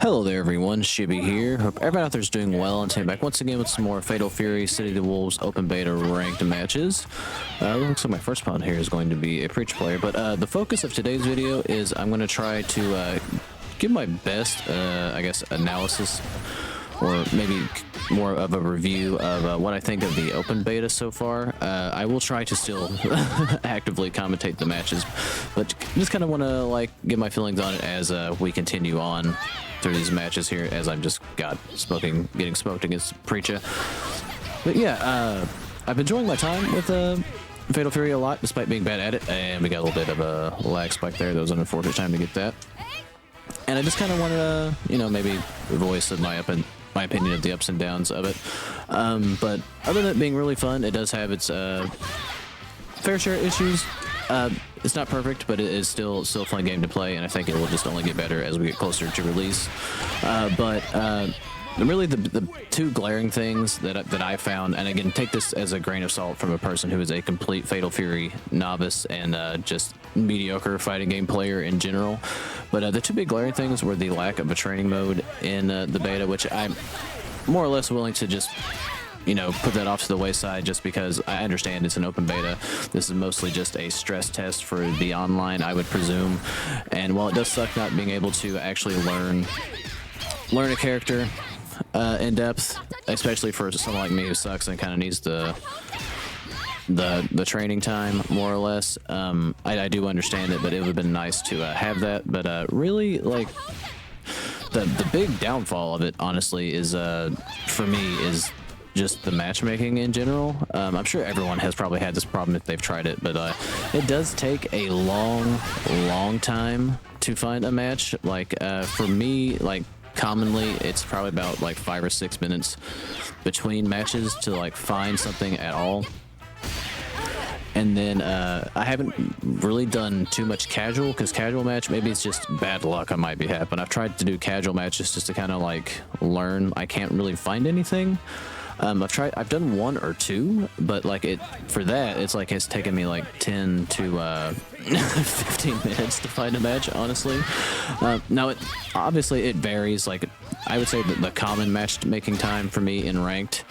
Hello there everyone, Shibby here. Hope everyone out there is doing well, and today back once again with some more Fatal Fury City of the Wolves open beta ranked matches. Looks like my first opponent here is going to be a Preach player, but the focus of today's video is I'm going to try to give my best, I guess, analysis, or maybe more of a review of what I think of the open beta so far. I will try to still actively commentate the matches, but just kind of want to get my feelings on it as we continue on through these matches here, as I'm just getting smoked against Preacher. But yeah, I've been enjoying my time with Fatal Fury a lot, despite being bad at it, and we got a little bit of a lag spike there. That was an unfortunate time to get that. And I just kind of wanted to, maybe voice my opinion of the ups and downs of it. But other than it being really fun, it does have its fair share of issues. It's not perfect, but it is still a fun game to play, and I think it will just only get better as we get closer to release. But really the two glaring things that I found, and again, take this as a grain of salt from a person who is a complete Fatal Fury novice and just mediocre fighting game player in general, but the two big glaring things were the lack of a training mode in the beta, which I'm more or less willing to just put that off to the wayside, just because I understand it's an open beta. This is mostly just a stress test for the online, I would presume. And while it does suck not being able to actually learn a character in depth, especially for someone like me who sucks and kind of needs the training time, more or less, I do understand it, but it would have been nice to have that. But really, the big downfall of it, honestly, is for me is just the matchmaking in general. I'm sure everyone has probably had this problem if they've tried it, but it does take a long time to find a match. For me, commonly it's probably about 5 or 6 minutes between matches to find something at all. And then I haven't really done too much casual, because casual match, maybe it's just bad luck on my behalf, but I've tried to do casual matches just to kind of learn. I can't really find anything. I've done 1 or 2, but it's taken me 10 to 15 minutes to find a match, honestly. Now obviously it varies. I would say that the common matchmaking time for me in ranked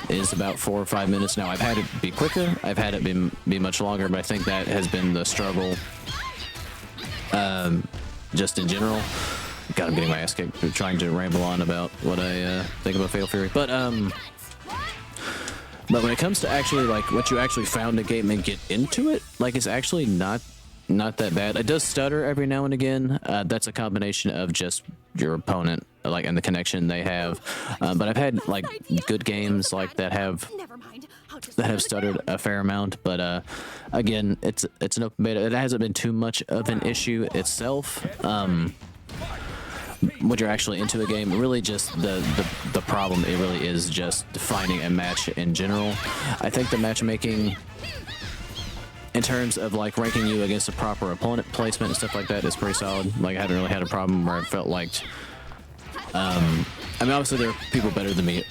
is about 4 or 5 minutes. Now I've had it be quicker, I've had it be much longer, but I think that has been the struggle just in general. God, I'm getting my ass kicked trying to ramble on about what I think about Fatal Fury. But when it comes to actually what you actually found a game and get into it, it's actually not that bad. It does stutter every now and again. That's a combination of just your opponent, and the connection they have. But I've had good games that have stuttered a fair amount. But again, it's an open beta. It hasn't been too much of an issue itself. When you're actually into a game, really just the problem, it really is just finding a match in general. I think the matchmaking in terms of ranking you against a proper opponent placement and stuff like that is pretty solid. I haven't really had a problem where I felt I mean, obviously there are people better than me,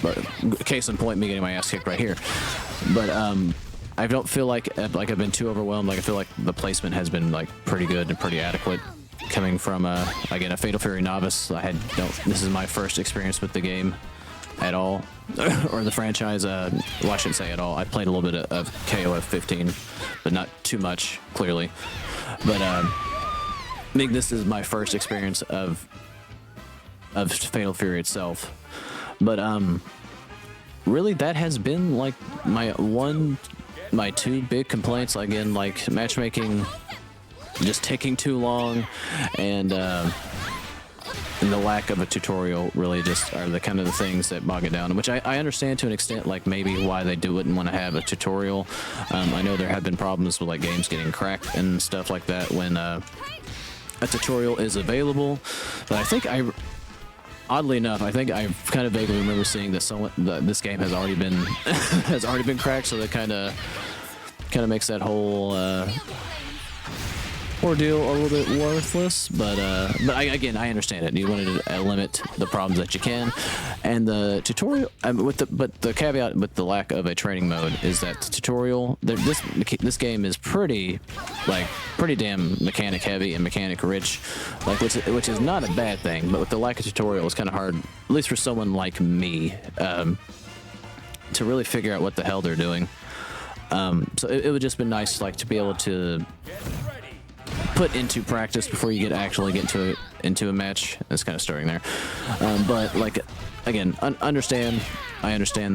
but case in point, me getting my ass kicked right here. But I don't feel like I've been too overwhelmed. I feel like the placement has been pretty good and pretty adequate, coming from again, a Fatal Fury novice. This is my first experience with the game at all, or the franchise. Well, I shouldn't say at all. I played a little bit of KOF 15, but not too much, clearly. But I think this is my first experience of Fatal Fury itself. But really, that has been my two big complaints. Again, matchmaking just taking too long, and the lack of a tutorial really just are the kind of the things that bog it down, which I understand to an extent, maybe why they wouldn't want to have a tutorial. I know there have been problems with games getting cracked and stuff like that when a tutorial is available, but I think oddly enough, I think I kind of vaguely remember seeing that this game has already been has already been cracked, so that kind of makes that whole ordeal a little bit worthless, but again, I understand it. You wanted to limit the problems that you can, and the tutorial. But the caveat with the lack of a training mode is that the tutorial. This game is pretty damn mechanic heavy and mechanic rich, like which is not a bad thing. But with the lack of tutorial, it's kind of hard, at least for someone like me, to really figure out what the hell they're doing. So it would just been nice, like, to be able to put into practice before you actually get into a match. It's kind of starting there, but like, again, I understand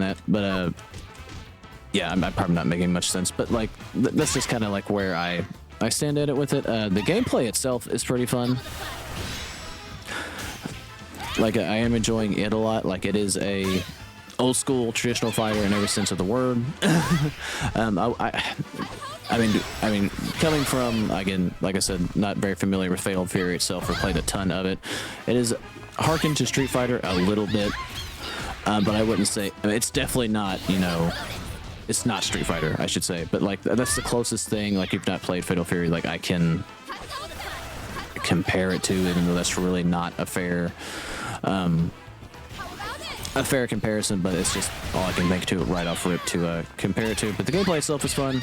that, but yeah, I'm probably not making much sense, but like that's just kind of like where I stand at it with it. The gameplay itself is pretty fun. Like, I am enjoying it a lot. Like, it is a old school traditional fighter in every sense of the word. I mean, coming from, again, like I said, not very familiar with Fatal Fury itself or played a ton of it, it is harkened to Street Fighter a little bit, but I wouldn't say, I mean, it's definitely not, you know, it's not Street Fighter, I should say, but like that's the closest thing. Like, you've not played Fatal Fury, like I can compare it to, even though that's really not a fair comparison, but it's just all I can think to right off rip to compare it to. But the gameplay itself is fun.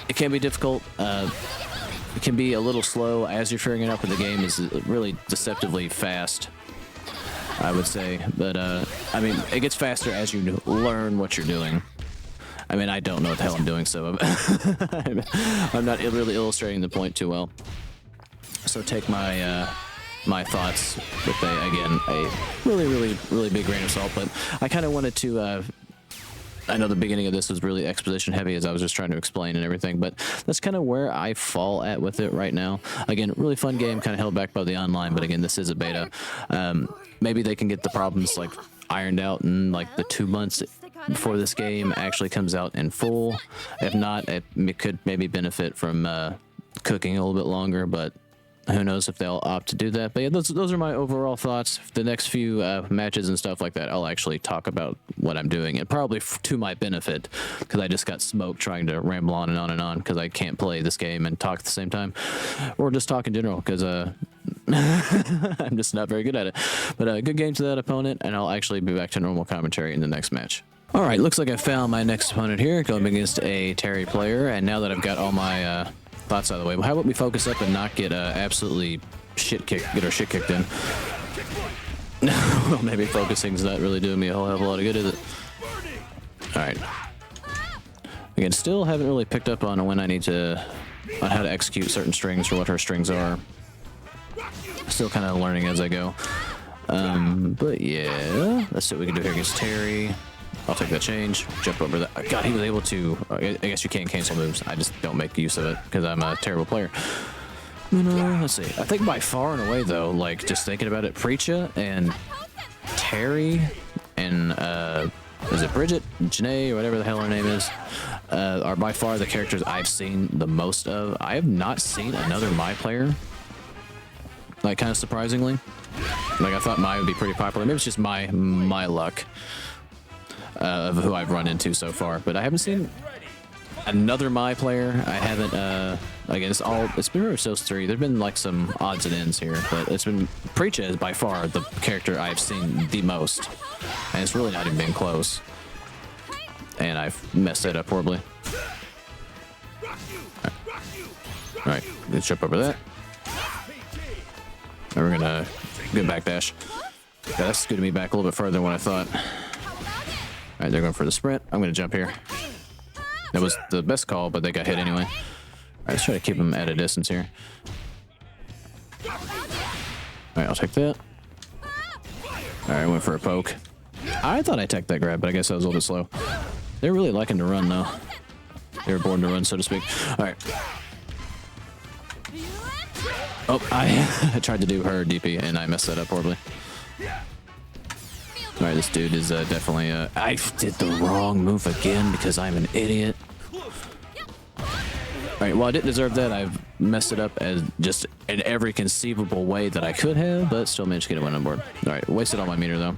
It can be difficult. It can be a little slow as you're figuring it out, but the game is really deceptively fast, I would say. But I mean, it gets faster as you learn what you're doing. I mean, I don't know what the hell I'm doing, so I'm not really illustrating the point too well. So take my my thoughts with a really big grain of salt. But I kind of wanted to I know the beginning of this was really exposition heavy, as I was just trying to explain and everything, but that's kind of where I fall at with it right now. Again, really fun game, kind of held back by the online, but again, this is a beta. Maybe they can get the problems like ironed out in like the 2 months before this game actually comes out in full. If not, it could maybe benefit from cooking a little bit longer, but who knows if they'll opt to do that. But yeah, those are my overall thoughts. The next few matches and stuff like that, I'll actually talk about what I'm doing, and probably to my benefit, because I just got smoked trying to ramble on and on and on, because I can't play this game and talk at the same time, or just talk in general, because I'm just not very good at it. But good game to that opponent, and I'll actually be back to normal commentary in the next match. All right, looks like I found my next opponent here, going against a Terry player, and now that I've got all my thoughts out of the way, well, how about we focus up and not get absolutely get our shit kicked in? Well, maybe focusing's not really doing me a whole hell of a lot of good, is it? All right. Again, still haven't really picked up on when I need to, on how to execute certain strings or what her strings are. Still kind of learning as I go. But yeah, let's see what we can do here against Terry. I'll take that change, jump over that. God, he was able to, I guess you can't cancel moves. I just don't make use of it because I'm a terrible player. Let's see. I think by far and away, though, like, just thinking about it, Preacha and Terry and, is it Bridget, Janae, or whatever the hell her name is, are by far the characters I've seen the most of. I have not seen another Mai player, like, kind of surprisingly. Like, I thought Mai would be pretty popular. Maybe it's just my luck. Of who I've run into so far, but I haven't seen another Mai player. I haven't, again, it's been those three. There've been like some odds and ends here, but it's been, Preacha is by far the character I've seen the most, and it's really not even been close, and I've messed it up horribly. All right, let's jump over that. And we're gonna good backdash. Yeah, that's scooted me back a little bit further than what I thought. All right, they're going for the sprint. I'm going to jump here. That was the best call, but they got hit anyway. All right, let's try to keep them at a distance here. All right, I'll take that. All right, went for a poke. I thought I teched that grab, but I guess I was a little bit slow. They're really liking to run, though. They were born to run, so to speak. All right. Oh, I tried to do her DP, and I messed that up horribly. All right, this dude is definitely, I did the wrong move again because I'm an idiot. All right, well, I didn't deserve that. I've messed it up as just in every conceivable way that I could have, but still managed to get a win on board. All right, wasted all my meter, though.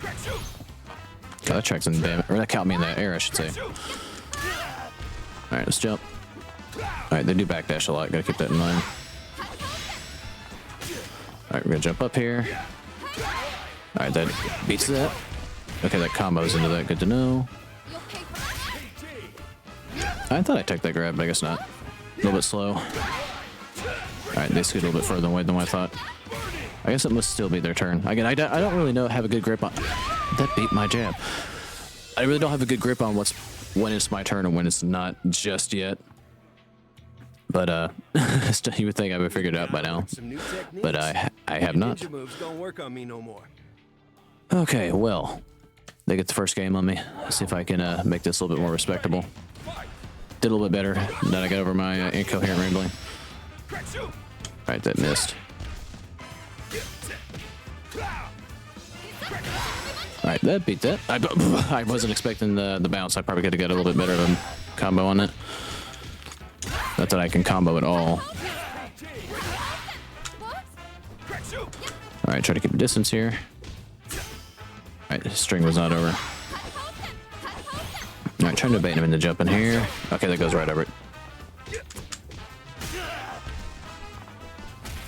God, that track's in damage, or that caught me in the air, I should say. All right, let's jump. Alright, they do backdash a lot. Gotta keep that in mind. Alright, we're gonna jump up here. Alright, that beats that. Okay, that combos into that. Good to know. I thought I took that grab, but I guess not. A little bit slow. Alright, they scoot a little bit further away than what I thought. I guess it must still be their turn. Again, I don't really have a good grip on... That beat my jab. I really don't have a good grip on when it's my turn and when it's not just yet. But, you would think I would have figured it out by now. But I have not. Okay, well. They get the first game on me. Let's see if I can make this a little bit more respectable. Did a little bit better. Then I got over my incoherent rambling. Alright, that missed. Alright, that beat that. I wasn't expecting the bounce. I probably could have got a little bit better of a combo on it. Not that I can combo at all. Alright, try to keep a distance here. Alright, the string was not over. Alright, trying to bait him into jumping here. Okay, that goes right over it.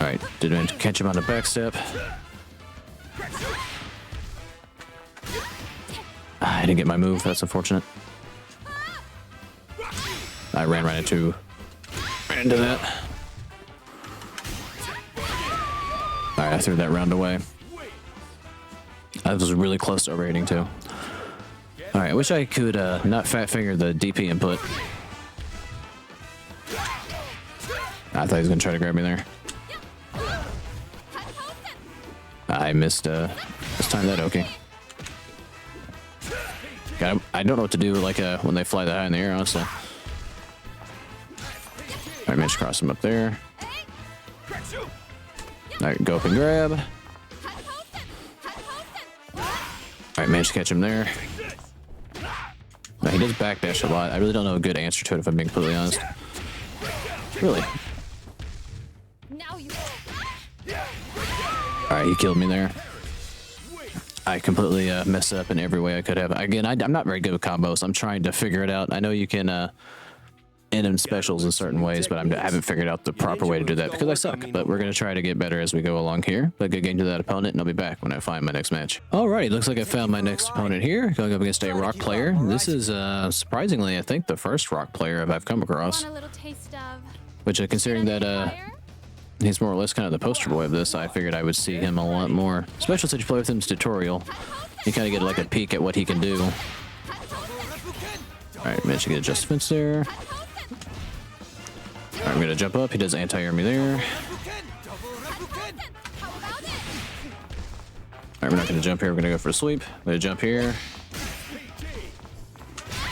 Alright, didn't catch him on the back step. I didn't get my move, that's unfortunate. I ran right into that. Alright, I threw that round away. I was really close to overrating too. Alright, I wish I could not fat finger the DP input. I thought he was going to try to grab me there. I missed this time that okay. God, I don't know what to do like when they fly that high in the air, honestly. I managed to cross him up there. Alright, go up and grab. Alright, managed to catch him there. No, he does backdash a lot. I really don't know a good answer to it if I'm being completely honest. Really? Alright, he killed me there. I completely messed up in every way I could have. Again, I'm not very good with combos. I'm trying to figure it out. I know you can end in specials in certain ways, but I haven't figured out the proper way to do that because I suck. But we're going to try to get better as we go along here. But good game to that opponent, and I'll be back when I find my next match. Alrighty, looks like I found my next opponent here. Going up against a rock player. This is surprisingly, I think, the first rock player I've come across. Which, considering that he's more or less kind of the poster boy of this, I figured I would see him a lot more. Especially since you play with him's tutorial. You kind of get like a peek at what he can do. Alright, managed to get a just defense there. Alright, I'm gonna jump up. He does anti-air me there. Alright, we're not gonna jump here. We're gonna go for a sweep. I'm gonna jump here.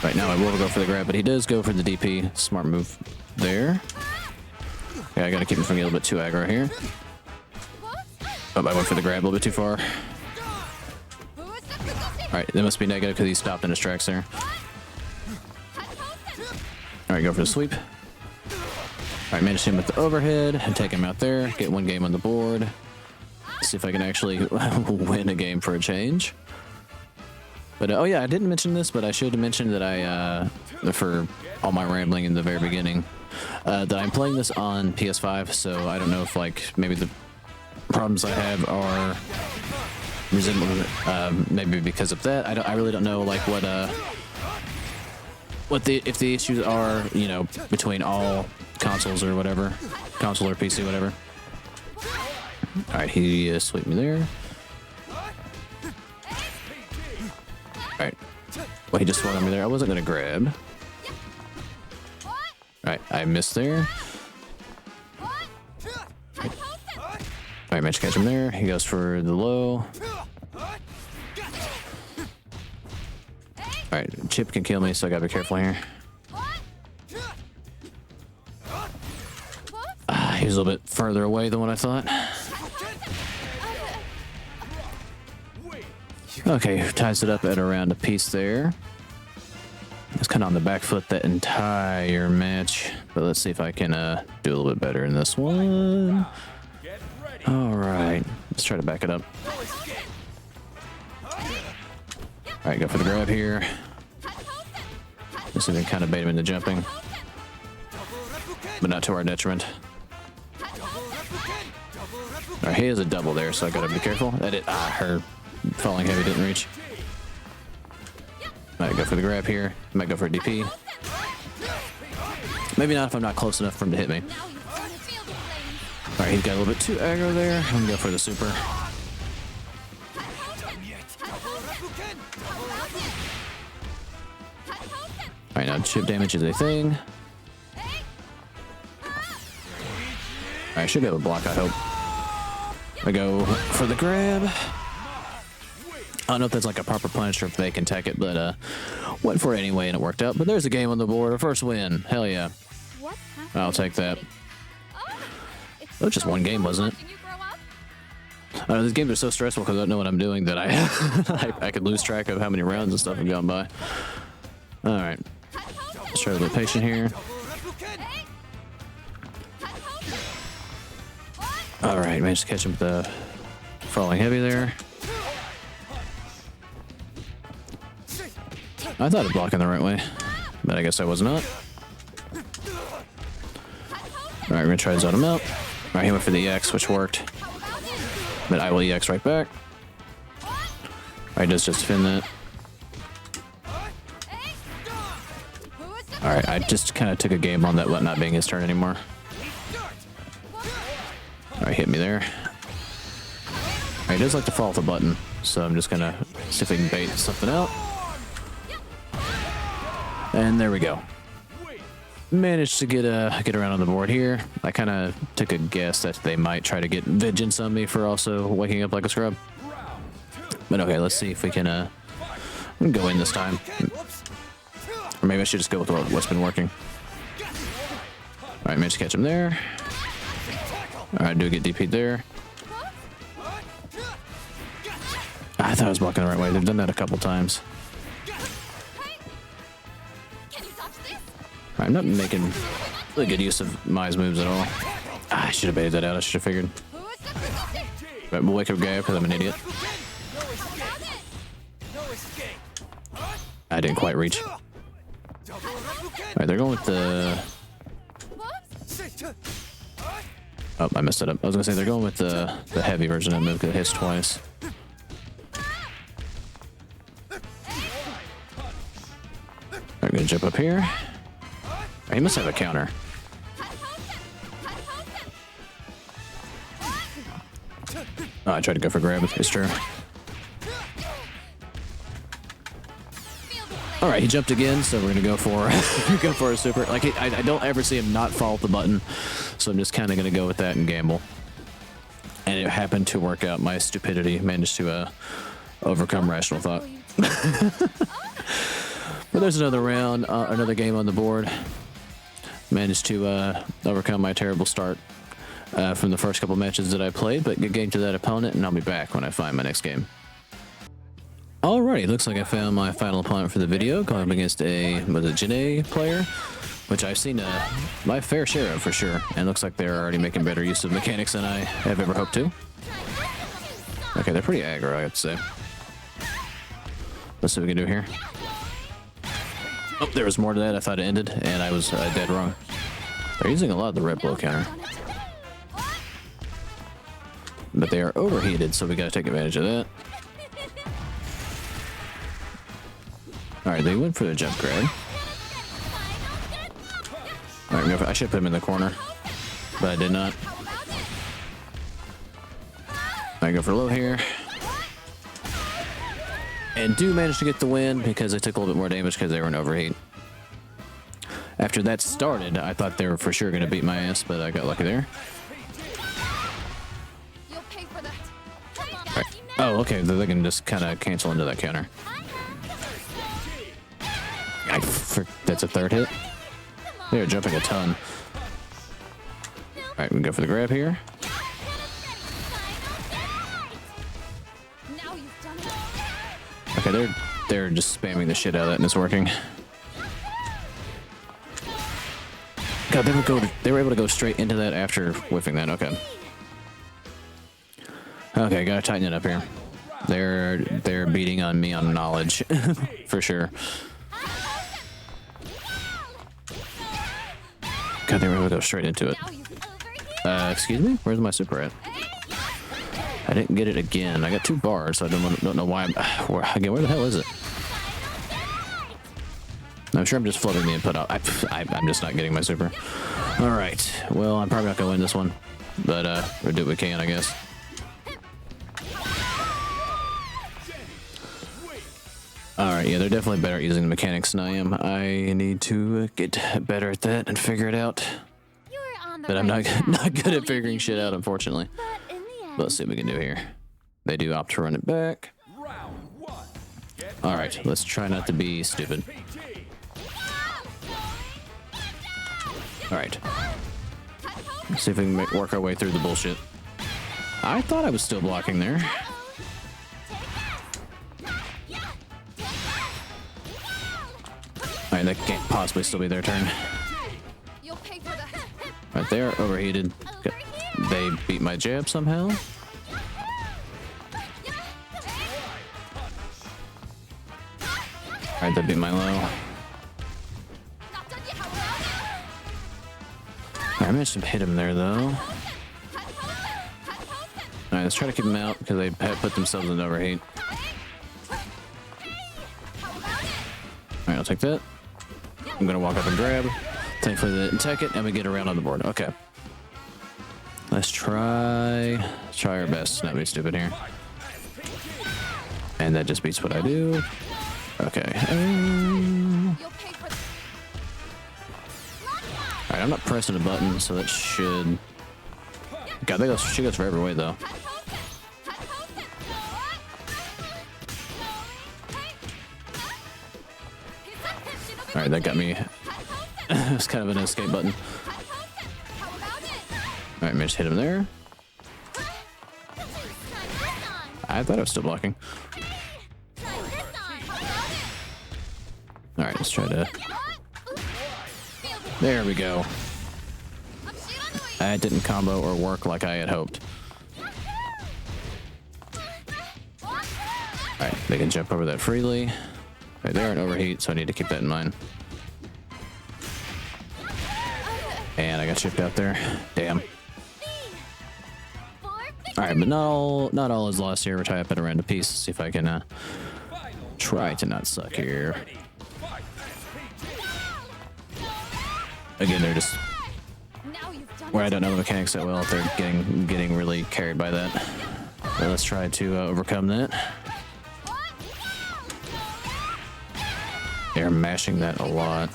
Right now I will go for the grab, but he does go for the DP. Smart move there. Yeah, I gotta keep him from getting a little bit too aggro here. Oh, I went for the grab a little bit too far. Alright, that must be negative because he stopped in his tracks there. Alright, go for the sweep. Alright, manage him with the overhead and take him out there. Get one game on the board. See if I can actually win a game for a change. But, oh yeah, I didn't mention this, but I should have mentioned that I, for all my rambling in the very beginning, that I'm playing this on PS5, so I don't know if, like, maybe the problems I have are maybe because of that. I really don't know, like, if the issues are, you know, between all consoles or whatever, console or PC, whatever. Alright, he swept me there. Alright. Well, he just swung on me there. I wasn't going to grab. Alright, I missed there. Alright, managed to catch him there. He goes for the low. Alright, Chip can kill me, so I gotta be careful here. He was a little bit further away than what I thought. Okay, ties it up at around a piece there. It's kind of on the back foot that entire match, but let's see if I can do a little bit better in this one. All right, let's try to back it up. All right, go for the grab here. Let's see if we can kind of bait him into jumping. but not to our detriment. Alright, he has a double there, so I gotta be careful. Her falling heavy didn't reach. Might go for the grab here. Might go for a DP. Maybe not if I'm not close enough for him to hit me. Alright, he's got a little bit too aggro there. I'm gonna go for the super. Alright, now chip damage is a thing. I should be able to block, I hope. I go for the grab. I don't know if that's like a proper punish or if they can tech it, but went for it anyway and it worked out. But there's a game on the board, a first win. Hell yeah. I'll take that. That was just one game, wasn't it? I know, these games are so stressful because I don't know what I'm doing that I could lose track of how many rounds and stuff have gone by. Alright. Let's try to be patient here. Alright, managed to catch him with the falling heavy there. I thought I was blocking the right way, but I guess I was not. Alright, we're gonna try to zone him out. Alright, he went for the EX, which worked. But I will EX right back. Alright, does just defend that. Alright, I just kind of took a game on that not being his turn anymore. Alright, hit me there. Alright, he does like to fall off the button, so I'm just gonna see if we can bait something out. And there we go. Managed to get around on the board here. I kind of took a guess that they might try to get vengeance on me for also waking up like a scrub. But okay, let's see if we can go in this time. Or maybe I should just go with what's been working. Alright, managed to catch him there. Alright, do get DP'd there. I thought I was blocking the right way. They've done that a couple times. I'm not making really good use of Mai's moves at all. I should have baited that out. I should have figured. But we'll wake up Gaia because I'm an idiot. I didn't quite reach. Alright, they're going with the... Oh, I messed it up. I was going to say they're going with the heavy version of that move because it hits twice. I'm going to jump up here. He must have a counter. Oh, I tried to go for grab. It's true. All right, he jumped again, so we're gonna go for go for a super. Like I don't ever see him not fall off the button, so I'm just kind of gonna go with that and gamble. And it happened to work out. My stupidity managed to overcome rational thought. But there's another round, another game on the board. Managed to overcome my terrible start from the first couple matches that I played, but good game to that opponent, and I'll be back when I find my next game. Alrighty, looks like I found my final opponent for the video, going up against a Janae player, which I've seen my fair share of for sure, and looks like they're already making better use of mechanics than I have ever hoped to. Okay, they're pretty aggro, I have to say. Let's see what we can do here. Oh, there was more to that. I thought it ended, and I was dead wrong. They're using a lot of the red blow counter. But they are overheated, so we gotta take advantage of that. Alright, they went for the jump grab. Alright, I should put him in the corner, but I did not. I go for low here. And do manage to get the win because I took a little bit more damage because they were in overheat. After that started, I thought they were for sure going to beat my ass, but I got lucky there. Right. Oh, okay, they can just kind of cancel into that counter. That's a third hit. They're jumping a ton. Alright, we can go for the grab here. Okay, they're just spamming the shit out of that and it's working. God, they were able to go straight into that after whiffing that. Okay. Okay, gotta tighten it up here. They're beating on me on knowledge for sure. God, I think we're gonna go straight into it. Excuse me? Where's my super at? I didn't get it again. I got 2 bars, so I don't know why I'm... Again, where the hell is it? I'm sure I'm just floating the input out. I'm just not getting my super. Alright. Well, I'm probably not going to win this one. But, we'll do what we can, I guess. Alright, yeah, they're definitely better at using the mechanics than I am. I need to get better at that and figure it out. But I'm not good at figuring shit out, unfortunately. But let's see what we can do here. They do opt to run it back. Alright, let's try not to be stupid. Alright. Let's see if we can work our way through the bullshit. I thought I was still blocking there. Alright, that can't possibly still be their turn. Right there, overheated. They beat my jab somehow. Alright, they beat my low. I managed to hit him there, though. Alright, let's try to keep him out, because they put themselves in overheat. Alright, I'll take that. I'm gonna walk up and grab. Thankfully they didn't take it, and we get around on the board. Okay. Let's try our best to not be stupid here. And that just beats what I do. Okay. Alright, I'm not pressing a button, so that should... God, she goes for every way, though. Alright, that got me... It's kind of an escape button. Alright, I just hit him there. I thought I was still blocking. Alright, let's try to... There we go. That didn't combo or work like I had hoped. Alright, they can jump over that freely. Right, they're in overheat, so I need to keep that in mind. And I got chipped out there. Damn. Alright, but not all is lost here. We'll tie up at around a piece. See if I can try to not suck here. Again, they're just where I don't know the mechanics that well. If they're getting really carried by that. But let's try to overcome that. They're mashing that a lot.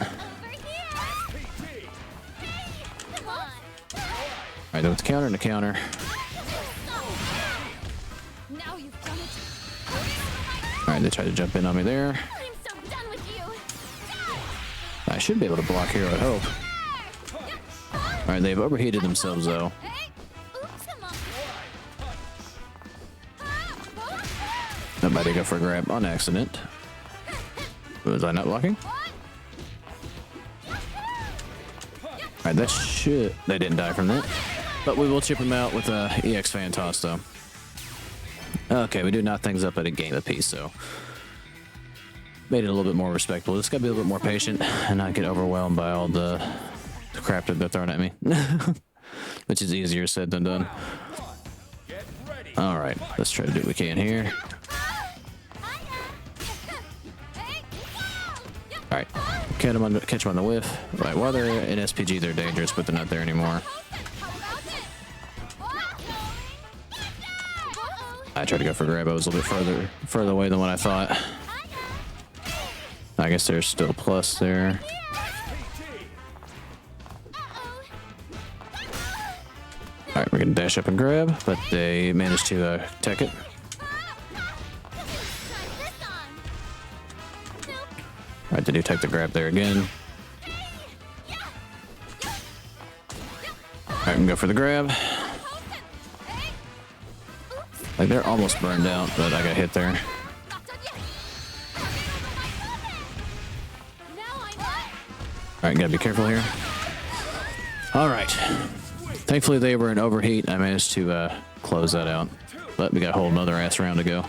Alright, with the counter and the counter. Alright, they tried to jump in on me there. I should be able to block here, I hope. Alright, they've overheated themselves, though. Nobody go for a grab on accident. Was I not blocking? Alright, that should... They didn't die from that. But we will chip him out with a EX fan toss, though. Okay, we do knock things up at a game apiece, so... Made it a little bit more respectable. Just gotta be a little bit more patient and not get overwhelmed by all the crap that they're throwing at me. Which is easier said than done. Alright, let's try to do what we can here. Alright, catch them on the whiff. Right, while they're in SPG, they're dangerous, but they're not there anymore. I tried to go for grab. I was a little bit further away than what I thought. I guess there's still a plus there. Alright, we're gonna dash up and grab, but they managed to tech it. Alright, they do take the grab there again. Alright, we can go for the grab. Like, they're almost burned out, but I got hit there. Alright, gotta be careful here. Alright. Thankfully they were in overheat. I managed to close that out. But we got a whole nother ass round to go.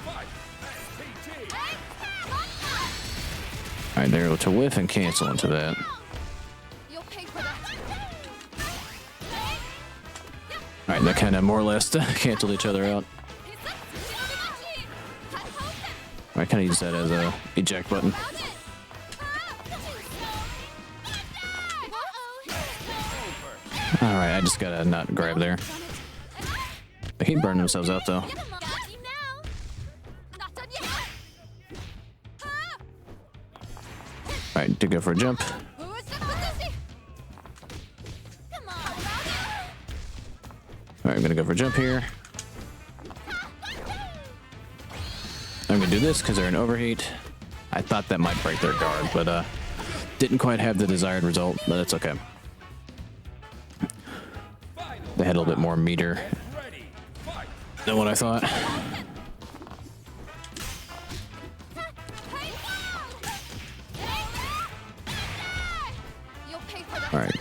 Alright, they're able to whiff and cancel into that. Alright, that kind of more or less canceled each other out. I kind of use that as a eject button. Alright, I just gotta not grab there. They keep burning themselves out though. Alright, to go for a jump. Alright, I'm gonna go for a jump here. I'm gonna do this because they're in overheat. I thought that might break their guard, but didn't quite have the desired result, but that's okay. They had a little bit more meter than what I thought. Alright.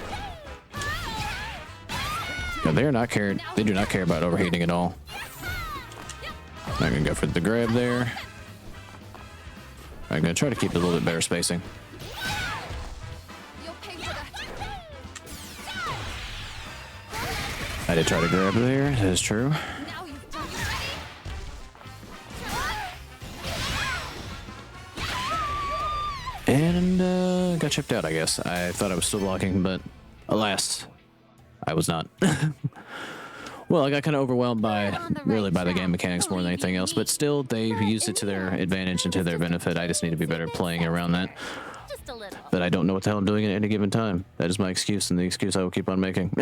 Yeah, they do not care about overheating at all. I'm gonna go for the grab there. I'm gonna try to keep a little bit better spacing. I did try to grab there, that is true. And got chipped out, I guess. I thought I was still blocking, but alas, I was not. Well, I got kind of overwhelmed by the game mechanics more than anything else, but still, they used it to their advantage and to their benefit. I just need to be better playing around that. But I don't know what the hell I'm doing at any given time. That is my excuse, and the excuse I will keep on making.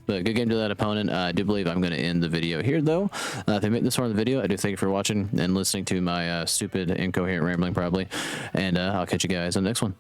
But good game to that opponent. I do believe I'm going to end the video here, though. If you made this far in the video, I do thank you for watching and listening to my stupid, incoherent rambling, probably. And I'll catch you guys on the next one.